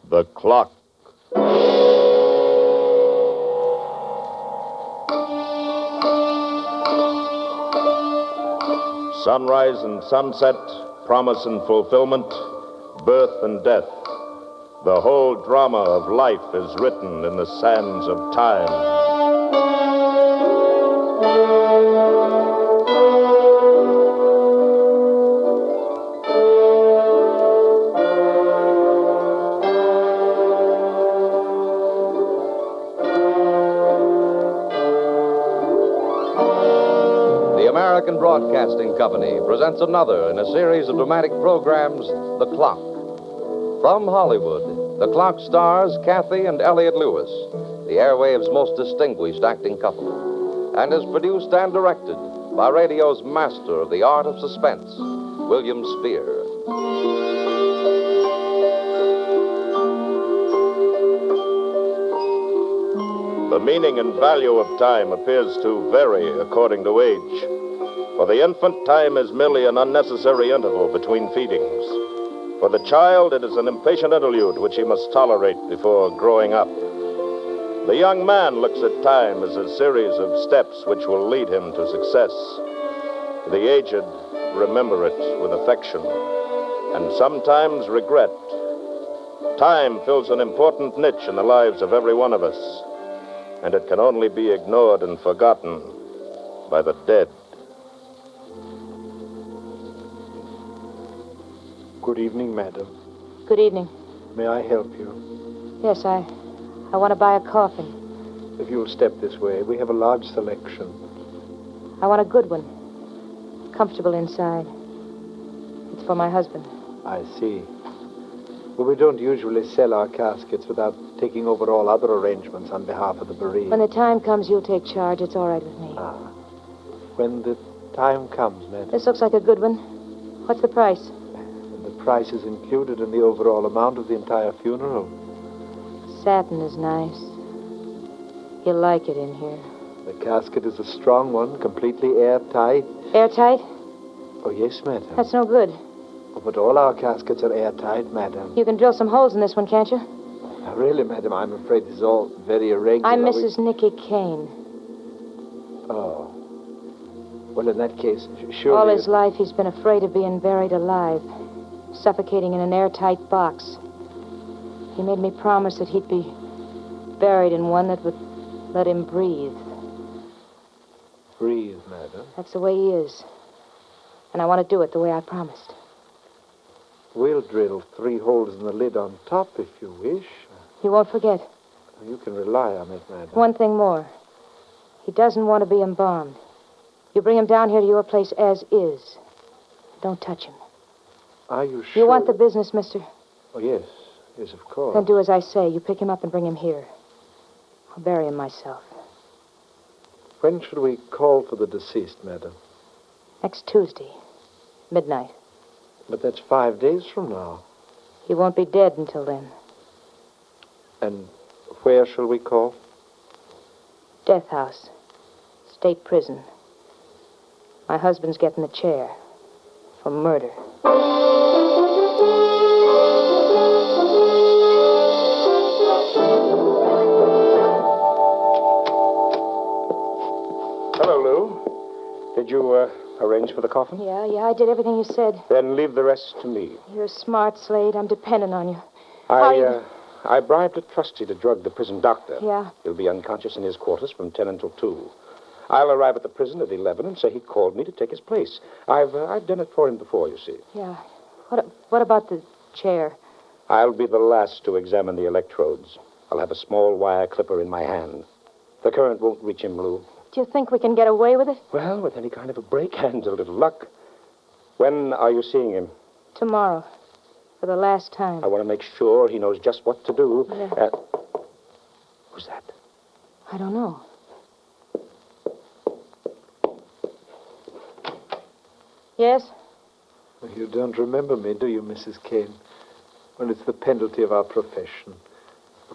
The Clock. Sunrise and sunset, promise and fulfillment, birth and death. The whole drama of life is written in the sands of time. American Broadcasting Company presents another in a series of dramatic programs, The Clock. From Hollywood, The Clock stars Cathy and Elliot Lewis, the airwaves' most distinguished acting couple, and is produced and directed by radio's master of the art of suspense, William Spear. The meaning and value of time appears to vary according to age. For the infant, time is merely an unnecessary interval between feedings. For the child, it is an impatient interlude which he must tolerate before growing up. The young man looks at time as a series of steps which will lead him to success. The aged remember it with affection and sometimes regret. Time fills an important niche in the lives of every one of us, and it can only be ignored and forgotten by the dead. Good evening, madam. Good evening. May I help you? Yes, I want to buy a coffin. If you'll step this way, we have a large selection. I want a good one. Comfortable inside. It's for my husband. I see. Well, we don't usually sell our caskets without taking over all other arrangements on behalf of the bereaved. When the time comes, you'll take charge. It's all right with me. When the time comes, madam. This looks like a good one. What's the price? The price is included in the overall amount of the entire funeral. Satin is nice. You'll like it in here. The casket is a strong one, completely airtight. Airtight? Oh, yes, madam. That's no good. Oh, but all our caskets are airtight, madam. You can drill some holes in this one, can't you? Now, really, madam, I'm afraid this is all very irregular. I'm Mrs. Nicky Kane. Oh. Well, in that case, surely... All his life, he's been afraid of being buried alive, suffocating in an airtight box. He made me promise that he'd be buried in one that would let him breathe. Breathe, madam. That's the way he is. And I want to do it the way I promised. We'll drill 3 holes in the lid on top if you wish. You won't forget. You can rely on it, madam. One thing more. He doesn't want to be embalmed. You bring him down here to your place as is. Don't touch him. Are you sure? You want the business, mister? Oh, yes. Yes, of course. Then do as I say. You pick him up and bring him here. I'll bury him myself. When should we call for the deceased, madam? Next Tuesday. Midnight. But that's 5 days from now. He won't be dead until then. And where shall we call? Death house. State prison. My husband's getting the chair. For murder. Hello, Lou. Did you arrange for the coffin? Yeah, I did everything you said. Then leave the rest to me. You're smart, Slade. I'm dependent on you. I bribed a trustee to drug the prison doctor. Yeah? He'll be unconscious in his quarters from 10 until 2. I'll arrive at the prison at 11 and say he called me to take his place. I've done it for him before, you see. Yeah. What about the chair? I'll be the last to examine the electrodes. I'll have a small wire clipper in my hand. The current won't reach him, Lou. Do you think we can get away with it? Well, with any kind of a break and a little luck. When are you seeing him? Tomorrow. For the last time. I want to make sure he knows just what to do. Yeah. Who's that? I don't know. Yes? Well, you don't remember me, do you, Mrs. Kane? Well, it's the penalty of our profession.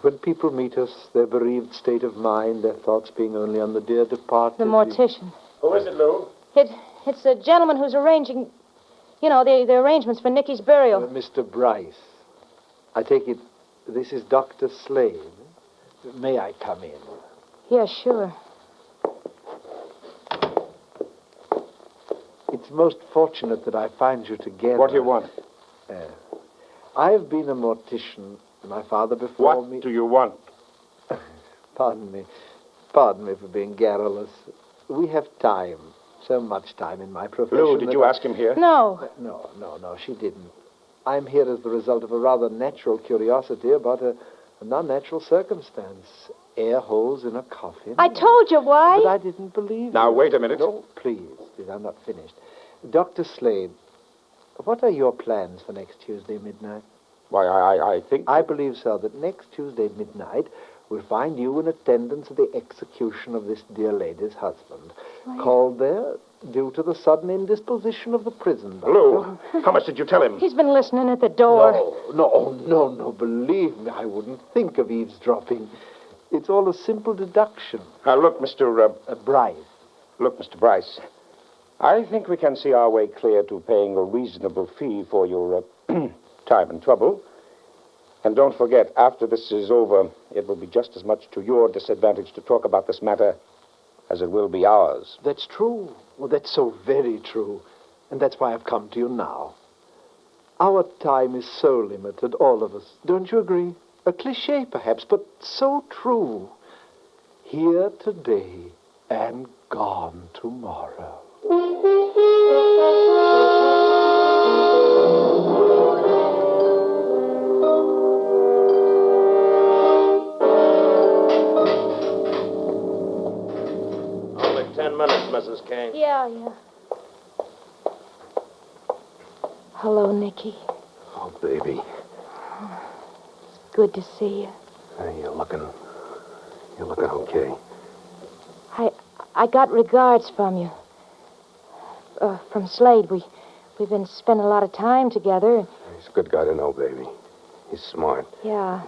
When people meet us, their bereaved state of mind, their thoughts being only on the dear departed... The mortician. Who is it, Lou? It's the gentleman who's arranging, the arrangements for Nicky's burial. Mr. Bryce. I take it This is Dr. Slade. May I come in? Yeah, sure. It's most fortunate that I find you together. What do you want? I've been a mortician. My father before me... What do you want? Pardon me. Pardon me for being garrulous. We have time. So much time in my profession. Lou, did you ask him here? No. No, she didn't. I'm here as the result of a rather natural curiosity about a non-natural circumstance. Air holes in a coffin. I told you why. But I didn't believe Now, you. wait a minute. No, please, I'm not finished. Dr. Slade, what are your plans for next Tuesday midnight? Why, I think... I believe, sir, that next Tuesday midnight we'll find you in attendance at the execution of this dear lady's husband. Why? Called there due to the sudden indisposition of the prison doctor. Lou, how much did you tell him? He's been listening at the door. No, believe me, I wouldn't think of eavesdropping. It's all a simple deduction. Now, look, Mr. Bryce. Look, Mr. Bryce. I think we can see our way clear to paying a reasonable fee for your time and trouble. And don't forget, after this is over, it will be just as much to your disadvantage to talk about this matter as it will be ours. That's true. Well, that's so very true. And that's why I've come to you now. Our time is so limited, all of us. Don't you agree? A cliché, perhaps, but so true. Here today and gone tomorrow. Only 10 minutes, Mrs. Kane. Yeah. Hello, Nicky. Oh, baby. Good to see you. Hey, you're looking okay. I got regards from you. From Slade. We've been spending a lot of time together. He's a good guy to know, baby. He's smart. Yeah.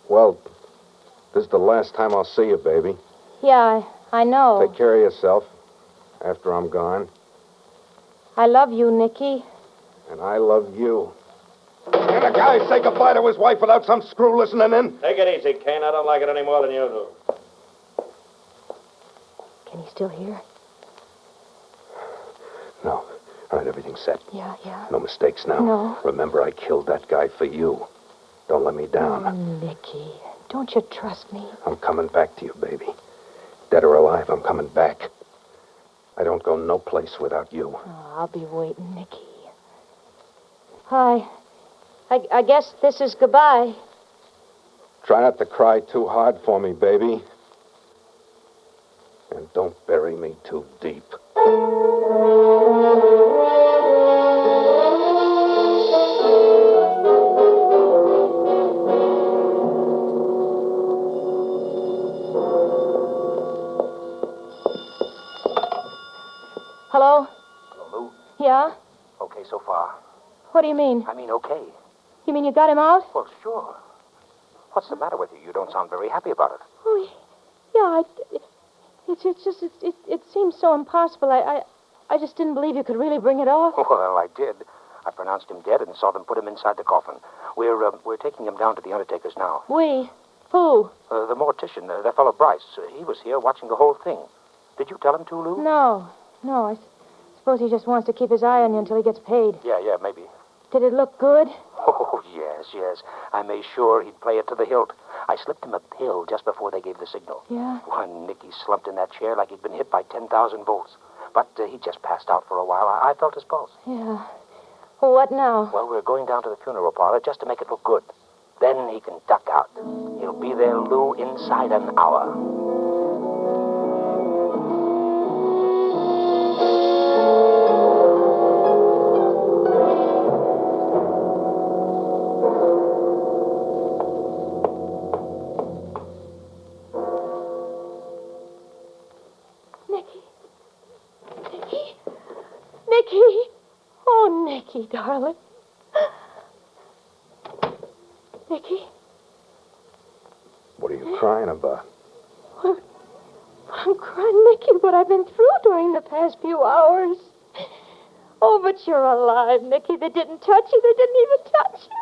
Well, this is the last time I'll see you, baby. Yeah, I know. Take care of yourself after I'm gone. I love you, Nicky. And I love you. Can a guy say goodbye to his wife without some screw listening in? Take it easy, Kane. I don't like it any more than you do. Can he still hear? No. All right, everything's set. Yeah. No mistakes now. No. Remember, I killed that guy for you. Don't let me down. Oh, Nicky. Don't you trust me? I'm coming back to you, baby. Dead or alive, I'm coming back. I don't go no place without you. Oh, I'll be waiting, Nicky. I guess this is goodbye. Try not to cry too hard for me, baby. And don't bury me too deep. Hello? Hello, Lou. Yeah? Okay so far? What do you mean? I mean, okay. You mean you got him out? Well, sure. What's the matter with you? You don't sound very happy about it. Oh, yeah, it seems so impossible. I just didn't believe you could really bring it off. Well, I did. I pronounced him dead and saw them put him inside the coffin. We're taking him down to the undertaker's now. We? Who? The mortician, that fellow Bryce. He was here watching the whole thing. Did you tell him to, Lou? No. I suppose he just wants to keep his eye on you until he gets paid. Yeah, maybe. Did it look good? Oh, yes. I made sure he'd play it to the hilt. I slipped him a pill just before they gave the signal. Yeah? Why, Nicky slumped in that chair like he'd been hit by 10,000 volts. But he just passed out for a while. I felt his pulse. Yeah. Well, what now? Well, we're going down to the funeral parlor just to make it look good. Then he can duck out. He'll be there, Lou, inside an hour. Nicky. Oh, Nicky, darling. Nicky? What are you crying about? Well, I'm crying, Nicky, what I've been through during the past few hours. Oh, but you're alive, Nicky. They didn't touch you. They didn't even touch you.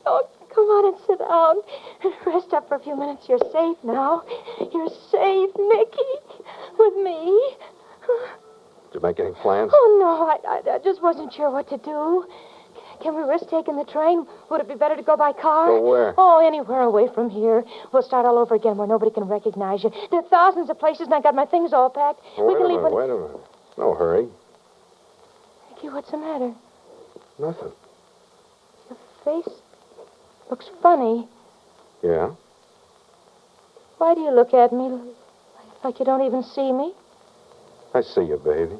Oh, come on and sit down. Rest up for a few minutes. You're safe now. You're safe, Nicky, with me. Did you make any plans? Oh, no, I just wasn't sure what to do. Can we risk taking the train? Would it be better to go by car? Go where? Oh, anywhere away from here. We'll start all over again where nobody can recognize you. There are thousands of places, and I got my things all packed. Wait a minute. No hurry. Nicky, what's the matter? Nothing. Your face looks funny. Yeah? Why do you look at me like you don't even see me? I see you, baby.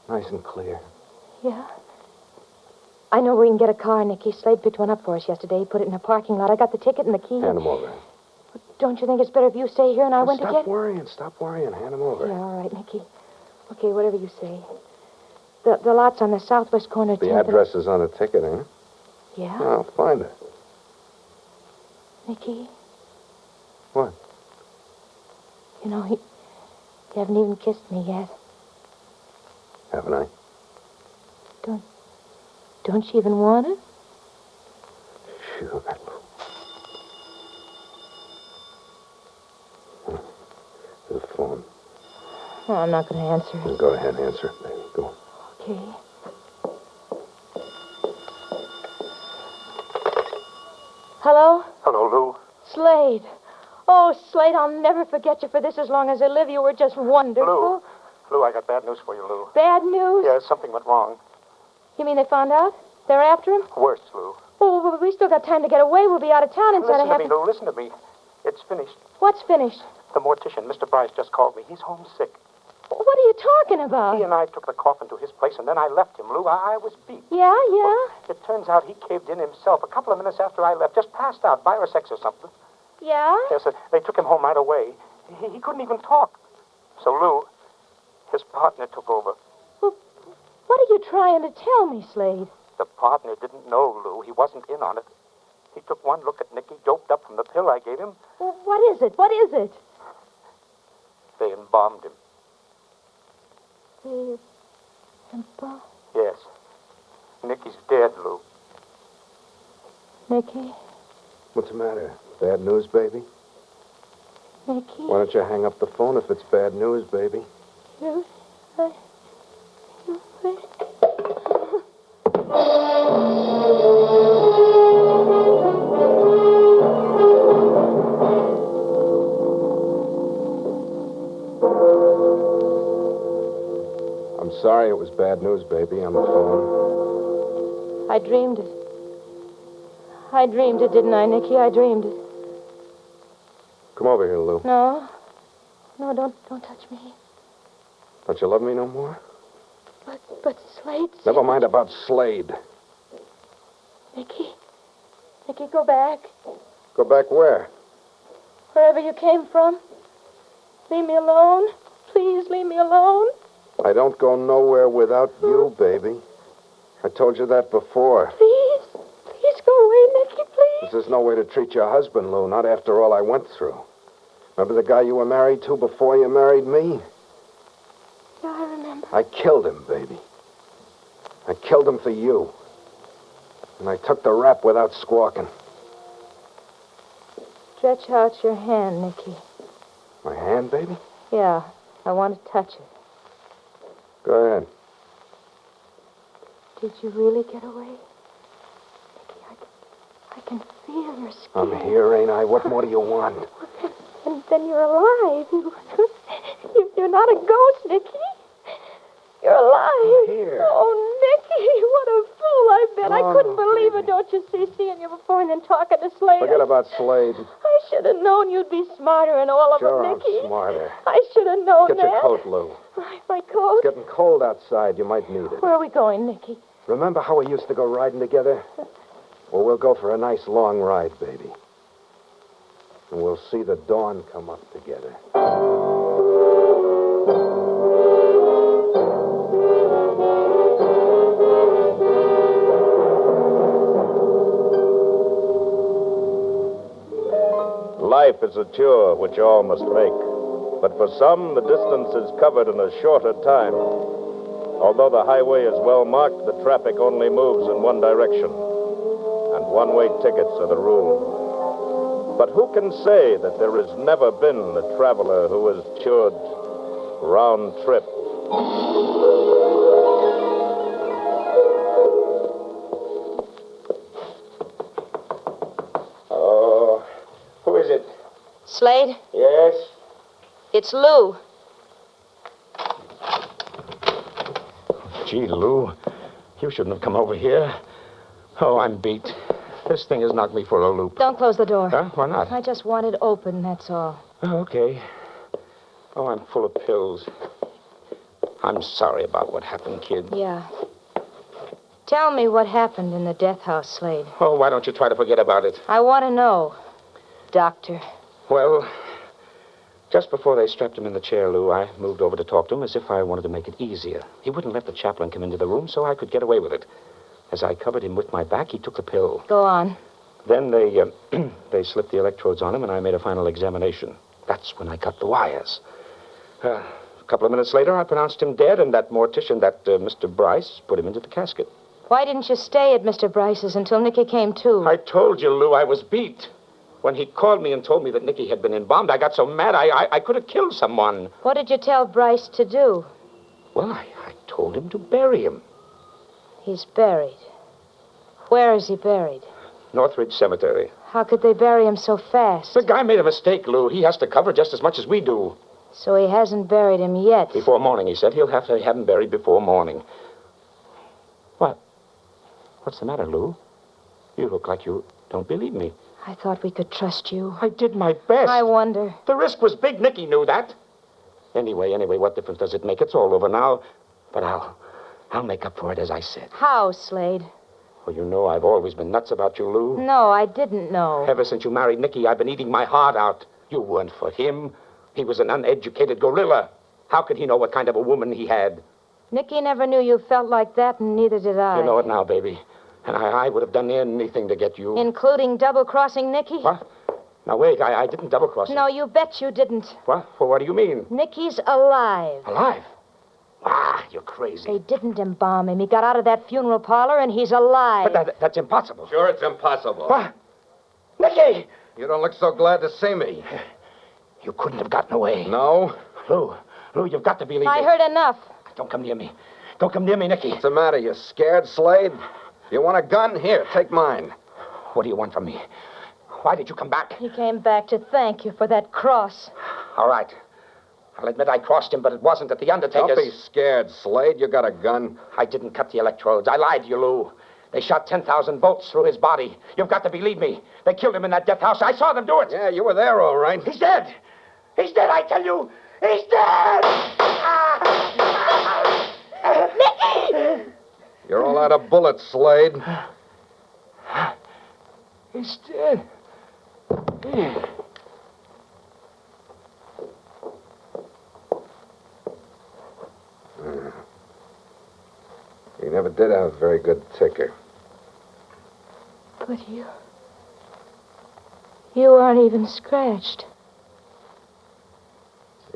Nice and clear. Yeah? I know where we can get a car, Nicky. Slade picked one up for us yesterday. He put it in a parking lot. I got the ticket and the key. Hand him over. Don't you think it's better if you stay here and I went to get... Stop worrying. Hand him over. Yeah, all right, Nicky. Okay, whatever you say. The lot's on the southwest corner of The 10th address is on the ticket, ain't it? Yeah? I'll find it. Nicky, What? you know, you haven't even kissed me yet. Haven't I? Don't you even want it? Sure. The phone. Oh, I'm not going to answer it. Go ahead, answer it, baby. Go. Okay. Hello? Hello, Lou. Slade. Oh, Slade, I'll never forget you for this as long as I live. You were just wonderful. Lou, I got bad news for you, Lou. Bad news? Yeah, something went wrong. You mean they found out? They're after him? Worse, Lou. Oh, well, we still got time to get away. We'll be out of town inside Listen of to half... me, Lou. Listen to me. It's finished. What's finished? The mortician, Mr. Bryce, just called me. He's homesick. What are you talking about? He and I took the coffin to his place, and then I left him, Lou. I was beat. Yeah? It turns out he caved in himself a couple of minutes after I left. Just passed out, virus X or something. Yeah? Yes, they took him home right away. He couldn't even talk. So, Lou, his partner took over. Well, what are you trying to tell me, Slade? The partner didn't know, Lou. He wasn't in on it. He took one look at Nicky, doped up from the pill I gave him. Well, what is it? What is it? They embalmed him. Yes. Nicky's dead, Lou. Nicky? What's the matter? Bad news, baby? Nicky? Why don't you hang up the phone if it's bad news, baby? I'm sorry it was bad news, baby, on the phone. I dreamed it. I dreamed it, didn't I, Nicky? I dreamed it. Come over here, Lou. No. No, don't touch me. Don't you love me no more? But Slade... Never mind about Slade. Nicky, go back. Go back where? Wherever you came from. Leave me alone. Please leave me alone. I don't go nowhere without you, baby. I told you that before. Please go away, Nicky, please. This is no way to treat your husband, Lou, not after all I went through. Remember the guy you were married to before you married me? Yeah, I remember. I killed him, baby. I killed him for you. And I took the rap without squawking. Stretch out your hand, Nicky. My hand, baby? Yeah, I want to touch it. Go ahead. Did you really get away? Nicky, I can feel your skin. I'm here, ain't I? What more do you want? And then you're alive. You're not a ghost, Nicky. You're alive. I'm here. Oh, Nicky, what a fool I've been. I couldn't believe baby. it, don't you see, seeing you before and then talking to Slade. Forget about Slade. I should have known you'd be smarter in all of Sure, it, Nicky. I'm smarter. I should have known Get that. your coat, Lou. My coat? It's getting cold outside. You might need it. Where are we going, Nicky? Remember how we used to go riding together? Well, we'll go for a nice long ride, baby. And we'll see the dawn come up together. Life is a tour which all must make. But for some, the distance is covered in a shorter time. Although the highway is well marked, the traffic only moves in one direction. one-way tickets are the rule. But who can say that there has never been a traveler who has toured round trip? Oh, who is it? Slade, Yes? it's Lou. Gee, Lou, you shouldn't have come over here. Oh, I'm beat. This thing has knocked me for a loop. Don't close the door. Huh? Why not? I just want it open, that's all. Oh, okay. Oh, I'm full of pills. I'm sorry about what happened, kid. Yeah. Tell me what happened in the death house, Slade. Oh, why don't you try to forget about it? I want to know, Doctor. Well, just before they strapped him in the chair, Lou, I moved over to talk to him as if I wanted to make it easier. He wouldn't let the chaplain come into the room, so I could get away with it. As I covered him with my back, he took the pill. Go on. Then they they slipped the electrodes on him, and I made a final examination. That's when I cut the wires. A couple of minutes later, I pronounced him dead, and that mortician, Mr. Bryce, put him into the casket. Why didn't you stay at Mr. Bryce's until Nicky came to? I told you, Lou, I was beat. When he called me and told me that Nicky had been embalmed, I got so mad I could have killed someone. What did you tell Bryce to do? Well, I told him to bury him. He's buried. Where is he buried? Northridge Cemetery. How could they bury him so fast? The guy made a mistake, Lou. He has to cover just as much as we do. So he hasn't buried him yet. Before morning, he said. He'll have to have him buried before morning. What? What's the matter, Lou? You look like you don't believe me. I thought we could trust you. I did my best. I wonder. The risk was big. Nicky knew that. Anyway, what difference does it make? It's all over now. But I'll make up for it, as I said. How, Slade? Well, you know I've always been nuts about you, Lou. No, I didn't know. Ever since you married Nicky, I've been eating my heart out. You weren't for him. He was an uneducated gorilla. How could he know what kind of a woman he had? Nicky never knew you felt like that, and neither did I. You know it now, baby. And I would have done anything to get you. Including double-crossing Nicky? What? Now, wait, I didn't double-cross him. No, you bet you didn't. What? Well, what do you mean? Nicky's alive. Alive? Ah, you're crazy. They didn't embalm him. He got out of that funeral parlor, and he's alive. But that's impossible. Sure, it's impossible. What? Nicky! You don't look so glad to see me. You couldn't have gotten away. No? Lou, you've got to believe me. I heard enough. Don't come near me. Don't come near me, Nicky. What's the matter? You scared, Slade? You want a gun? Here, take mine. What do you want from me? Why did you come back? He came back to thank you for that cross. All right. I'll admit I crossed him, but it wasn't at the Undertaker's. Don't be scared, Slade. You got a gun. I didn't cut the electrodes. I lied to you, Lou. They shot 10,000 bolts through his body. You've got to believe me. They killed him in that death house. I saw them do it. Yeah, you were there, all right. He's dead. He's dead, I tell you. He's dead. Nicky! You're all out of bullets, Slade. He's dead. You never did have a very good ticker. But you aren't even scratched.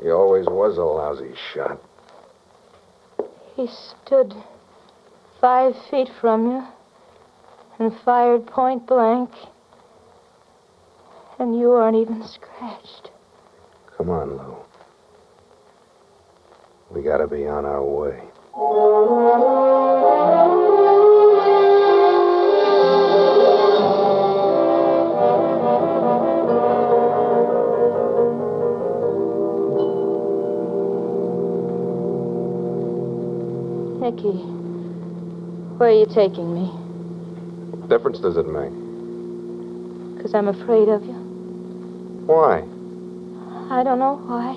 He always was a lousy shot. He stood 5 feet from you and fired point blank. And you aren't even scratched. Come on, Lou. We gotta be on our way. Nicky, where are you taking me? What difference does it make? 'Cause I'm afraid of you. Why? I don't know why.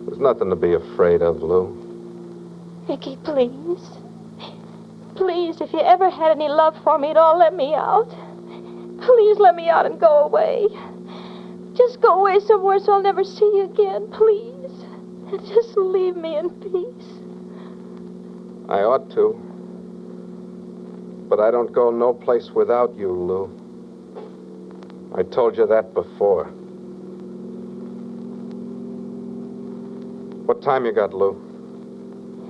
There's nothing to be afraid of, Lou. Nicky, please. Please, if you ever had any love for me at all, let me out. Please let me out and go away. Just go away somewhere so I'll never see you again, please. And just leave me in peace. I ought to. But I don't go no place without you, Lou. I told you that before. What time you got, Lou?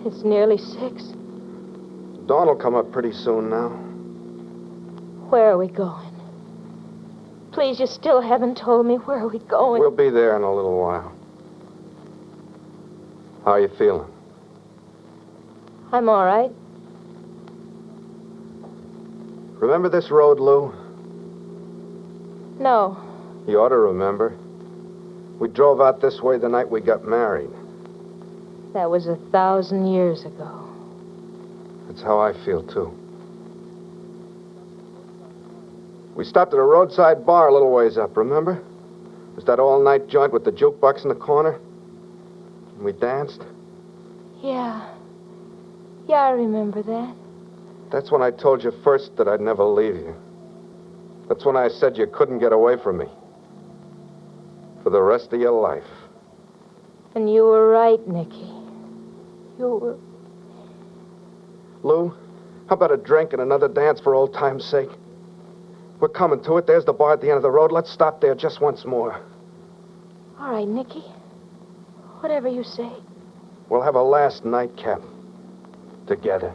It's nearly 6. Dawn will come up pretty soon now. Where are we going? Please, you still haven't told me where are we going. We'll be there in a little while. How are you feeling? I'm all right. Remember this road, Lou? No. You ought to remember. We drove out this way the night we got married. That was 1,000 years ago. That's how I feel, too. We stopped at a roadside bar a little ways up, remember? It was that all-night joint with the jukebox in the corner. And we danced. Yeah. Yeah, I remember that. That's when I told you first that I'd never leave you. That's when I said you couldn't get away from me. For the rest of your life. And you were right, Nicky. You were... Lou, how about a drink and another dance for old time's sake? We're coming to it. There's the bar at the end of the road. Let's stop there just once more. All right, Nicky. Whatever you say. We'll have a last nightcap. Together.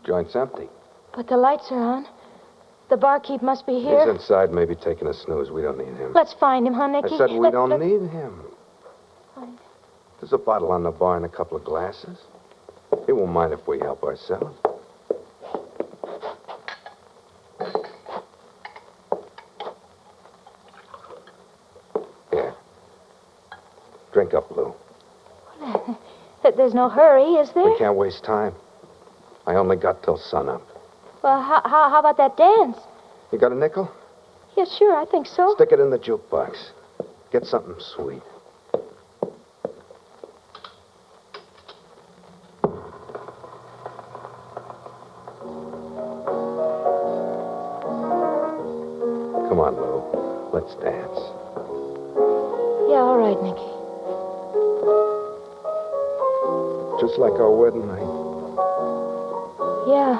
Joint's empty. But the lights are on. The barkeep must be here. He's inside, maybe taking a snooze. We don't need him. Let's find him, huh, Nicky? I said we don't Let's- need him. Fine. There's a bottle on the bar and a couple of glasses. He won't mind if we help ourselves. Here. Drink up, Lou. There's no hurry, is there? We can't waste time. I only got till sunup. Well, how about that dance? You got a nickel? Yeah, sure, I think so. Stick it in the jukebox. Get something sweet. Come on, Lou. Let's dance. Yeah, all right, Nicky. Just like our wedding night. Yeah.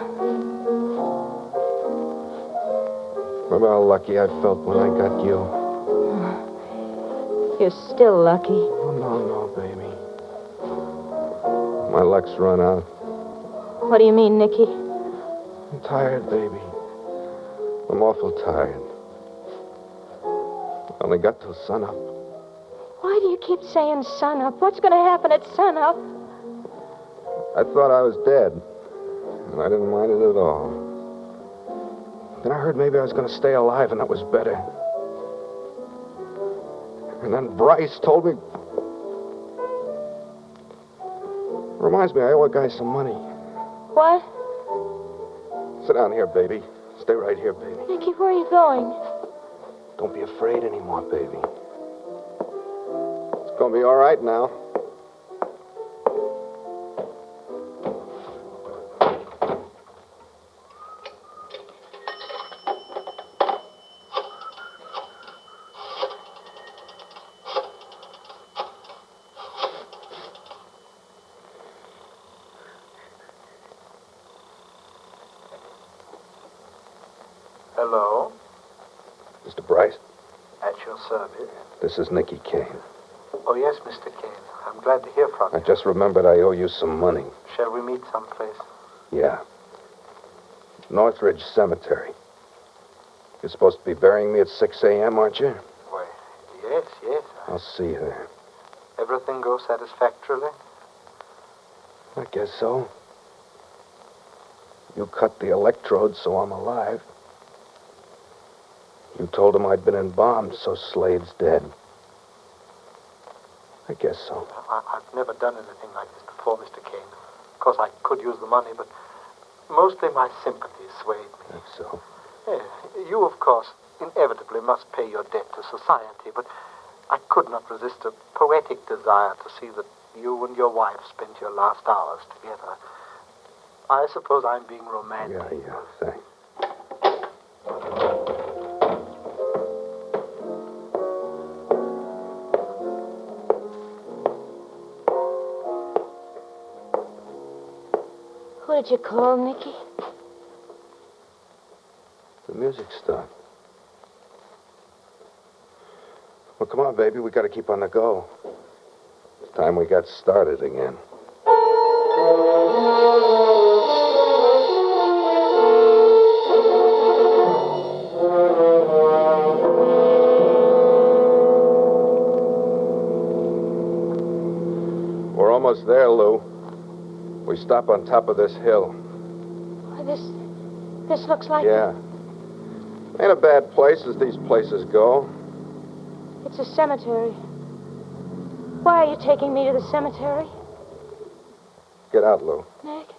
Remember how lucky I felt when I got you? You're still lucky. Oh, no, baby. My luck's run out. What do you mean, Nicky? I'm tired, baby. I'm awful tired. I only got till sunup. Why do you keep saying sunup? What's going to happen at sunup? I thought I was dead, and I didn't mind it at all. Then I heard maybe I was going to stay alive, and that was better. And then Bryce told me... Reminds me, I owe a guy some money. What? Sit down here, baby. Stay right here, baby. Nicky, where are you going? Don't be afraid anymore, baby. It's going to be all right now. Hello, Mr. Bryce, at your service. this is Nicky Kane. Oh, yes, Mr. Kane. I'm glad to hear from I you. just remembered I owe you some money. Shall we meet someplace? Yeah. Northridge Cemetery. You're supposed to be burying me at 6 a.m., aren't you? Why, yes. I'll see you there. Everything goes satisfactorily? I guess so. You cut the electrodes so I'm alive. You told him I'd been embalmed, so Slade's dead. I guess so. I've never done anything like this before, Mr. Kane. Of course, I could use the money, but mostly my sympathies swayed me. That's so. Yeah, you, of course, inevitably must pay your debt to society, but I could not resist a poetic desire to see that you and your wife spent your last hours together. I suppose I'm being romantic. Yeah, thanks. Who did you call, Nicky? music stopped. Well, come on, baby. We got to keep on the go. It's time we got started again. We're almost there, Lou. We stop on top of this hill. This looks like... Yeah. Ain't a bad place as these places go. It's a cemetery. Why are you taking me to the cemetery? Get out, Lou. Nick?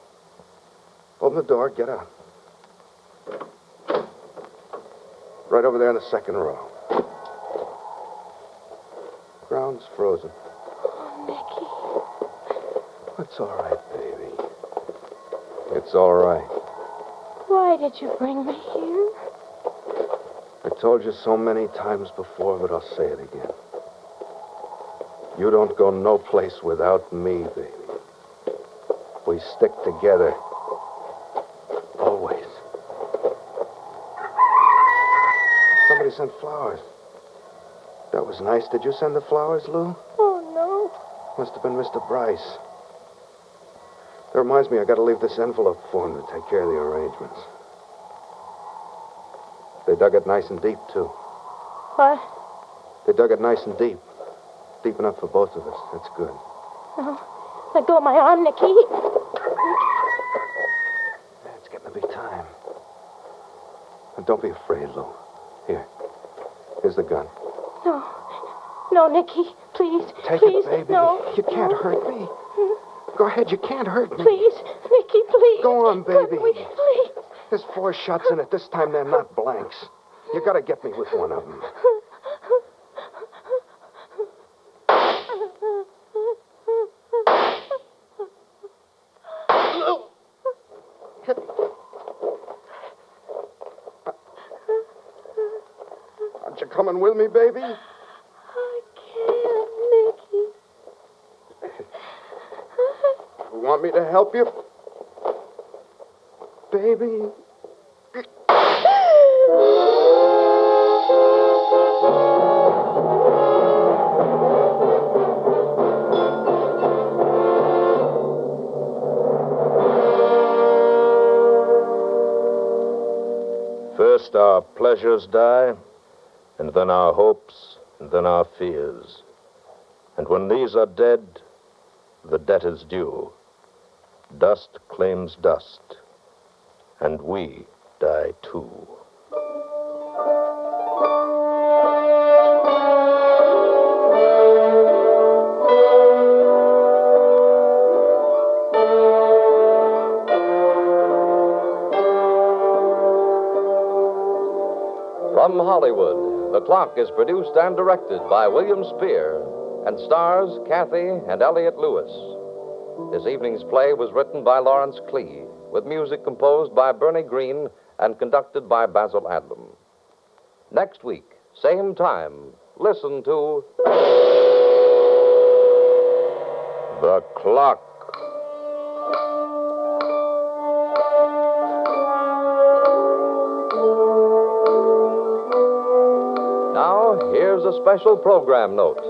Open the door. Get out. Right over there in the second row. Ground's frozen. Oh, Nicky. It's all right, baby. It's all right. Why did you bring me here? I told you so many times before, but I'll say it again. You don't go no place without me, baby. We stick together. Always. Somebody sent flowers. That was nice. Did you send the flowers, Lou? Oh, no. Must have been Mr. Bryce. That reminds me, I gotta leave this envelope for him to take care of the arrangements. They dug it nice and deep, too. What? They dug it nice and deep. Deep enough for both of us. That's good. No. Let go of my arm, Nicky. It's getting to be time. And don't be afraid, Lou. Here. Here's the gun. No. No, Nicky. Please. Take please. it, baby. No. You can't hurt me. Go ahead. You can't hurt me. Please. Nicky, please. Go on, baby. Please. There's 4 shots in it. This time they're not blanks. You gotta get me with one of them. Aren't you coming with me, baby? I can't, Nicky. You want me to help you? Baby. First our pleasures die, and then our hopes, and then our fears. And when these are dead, the debt is due. Dust claims dust, and we die too. From Hollywood, The Clock is produced and directed by William Spear and stars Cathy and Elliot Lewis. This evening's play was written by Lawrence Klee, with music composed by Bernie Green and conducted by Basil Adlam. Next week, same time, listen to The Clock. Now, here's a special program note.